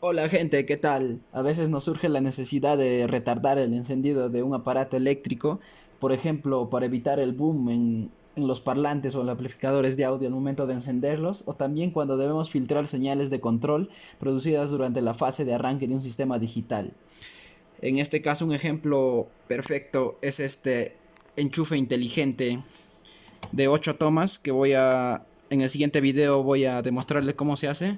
Hola gente, ¿qué tal? A veces nos surge la necesidad de retardar el encendido de un aparato eléctrico, por ejemplo, para evitar el boom en los parlantes o en los amplificadores de audio al momento de encenderlos, o también cuando debemos filtrar señales de control producidas durante la fase de arranque de un sistema digital. En este caso, un ejemplo perfecto es este enchufe inteligente de 8 tomas que en el siguiente video voy a demostrarle cómo se hace.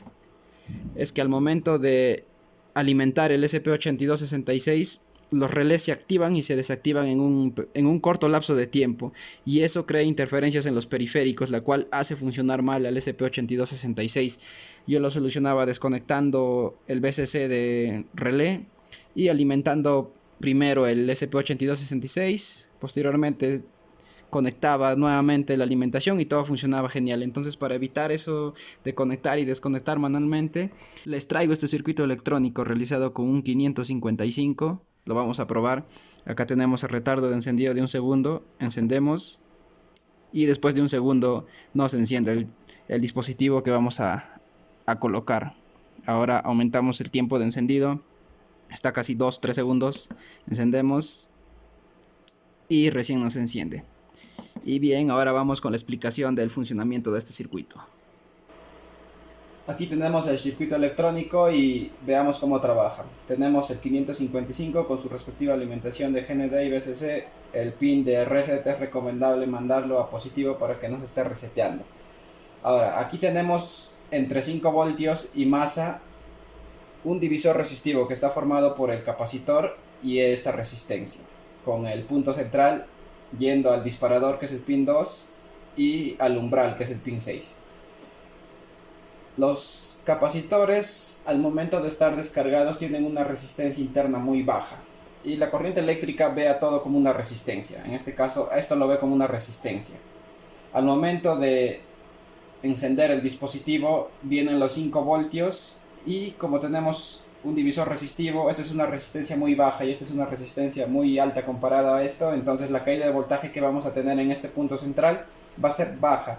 Es que al momento de alimentar el SP8266, los relés se activan y se desactivan en un corto lapso de tiempo, y eso crea interferencias en los periféricos, la cual hace funcionar mal al SP8266. Yo lo solucionaba desconectando el BCC de relé y alimentando primero el SP8266, posteriormente conectaba nuevamente la alimentación y todo funcionaba genial. Entonces, para evitar eso de conectar y desconectar manualmente, les traigo este circuito electrónico realizado con un 555. Lo vamos a probar. Acá tenemos el retardo de encendido de un segundo. Encendemos y después de un segundo nos enciende el dispositivo que vamos a colocar. Ahora aumentamos el tiempo de encendido. Está casi 2-3 segundos. Encendemos y recién nos enciende. Y bien, ahora vamos con la explicación del funcionamiento de este circuito. Aquí tenemos el circuito electrónico y veamos cómo trabaja. Tenemos el 555 con su respectiva alimentación de GND y BCC. El pin de reset es recomendable mandarlo a positivo para que no se esté reseteando. Ahora, aquí tenemos entre 5 voltios y masa un divisor resistivo que está formado por el capacitor y esta resistencia, con el punto central yendo al disparador, que es el pin 2, y al umbral, que es el pin 6. Los capacitores, al momento de estar descargados, tienen una resistencia interna muy baja, y la corriente eléctrica ve a todo como una resistencia. En este caso, esto lo ve como una resistencia. Al momento de encender el dispositivo, vienen los 5 voltios, y como tenemos un divisor resistivo, esta es una resistencia muy baja y esta es una resistencia muy alta comparada a esto, entonces la caída de voltaje que vamos a tener en este punto central va a ser baja.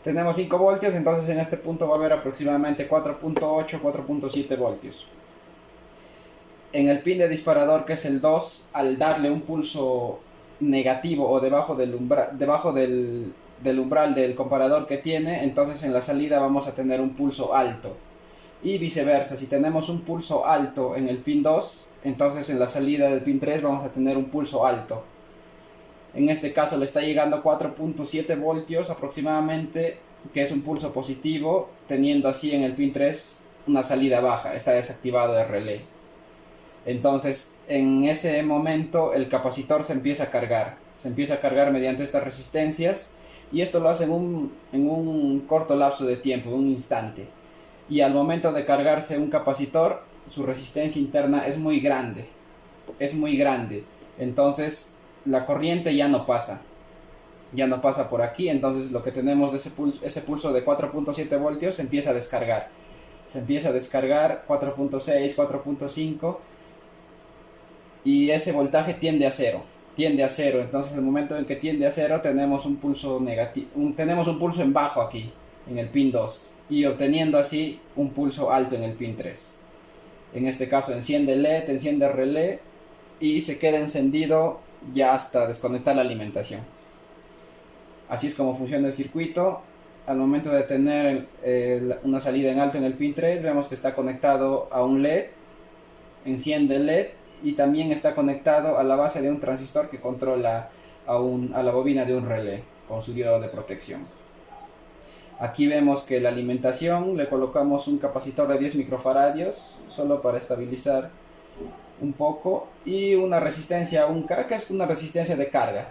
Tenemos 5 voltios, entonces en este punto va a haber aproximadamente 4.8-4.7 voltios. En el pin de disparador, que es el 2, al darle un pulso negativo o debajo del umbral del comparador que tiene, entonces en la salida vamos a tener un pulso alto. Y viceversa, si tenemos un pulso alto en el pin 2, entonces en la salida del pin 3 vamos a tener un pulso alto. En este caso le está llegando 4.7 voltios aproximadamente, que es un pulso positivo, teniendo así en el pin 3 una salida baja, está desactivado el relé. Entonces en ese momento el capacitor se empieza a cargar mediante estas resistencias, y esto lo hace en un corto lapso de tiempo, un instante. Y al momento de cargarse un capacitor, su resistencia interna es muy grande, entonces la corriente ya no pasa por aquí. Entonces lo que tenemos de ese pulso de 4.7 voltios se empieza a descargar 4.6, 4.5, y ese voltaje tiende a cero. Entonces en el momento en que tiende a cero tenemos un pulso negativo, tenemos un pulso en bajo aquí en el pin 2, y obteniendo así un pulso alto en el pin 3. En este caso enciende el LED, enciende el relé y se queda encendido ya hasta desconectar la alimentación. Así es como funciona el circuito. Al momento de tener una salida en alto en el pin 3, vemos que está conectado a un LED, enciende el LED, y también está conectado a la base de un transistor que controla a la bobina de un relé con su diodo de protección. Aquí vemos que la alimentación le colocamos un capacitor de 10 microfaradios solo para estabilizar un poco, y una resistencia 1K, que es una resistencia de carga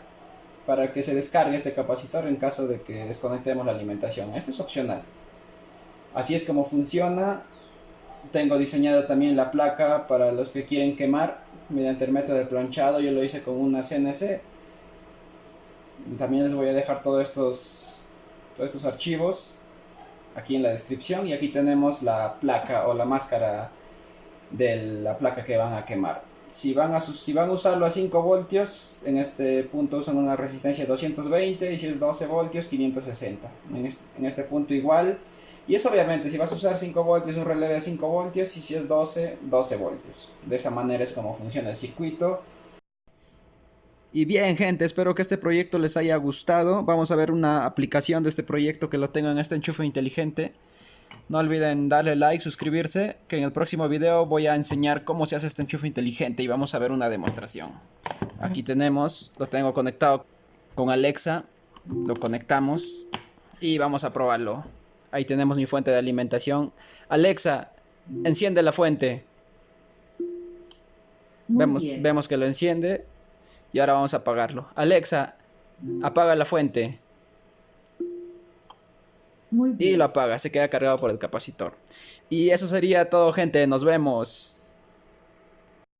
para que se descargue este capacitor en caso de que desconectemos la alimentación. Esto es opcional. Así es como funciona. Tengo diseñado también la placa para los que quieren quemar mediante el método de planchado. Yo lo hice con una CNC. También les voy a dejar todos estos archivos aquí en la descripción, y aquí tenemos la placa o la máscara de la placa que van a quemar. Si van a usarlo a 5 voltios, en este punto usan una resistencia de 220, y si es 12 voltios 560. En este punto igual Y eso obviamente, si vas a usar 5 voltios, un relé de 5 voltios, y si es 12, 12 voltios. De esa manera es como funciona el circuito. Y bien, gente, espero que este proyecto les haya gustado. Vamos a ver una aplicación de este proyecto que lo tengo en este enchufe inteligente. No olviden darle like, suscribirse, que en el próximo video voy a enseñar cómo se hace este enchufe inteligente y vamos a ver una demostración. Aquí tenemos, lo tengo conectado con Alexa, lo conectamos y vamos a probarlo. Ahí tenemos mi fuente de alimentación. Alexa, enciende la fuente. Vemos que lo enciende y ahora vamos a apagarlo. Alexa, apaga la fuente. Muy bien. Y lo apaga, se queda cargado por el capacitor. Y eso sería todo, gente, nos vemos.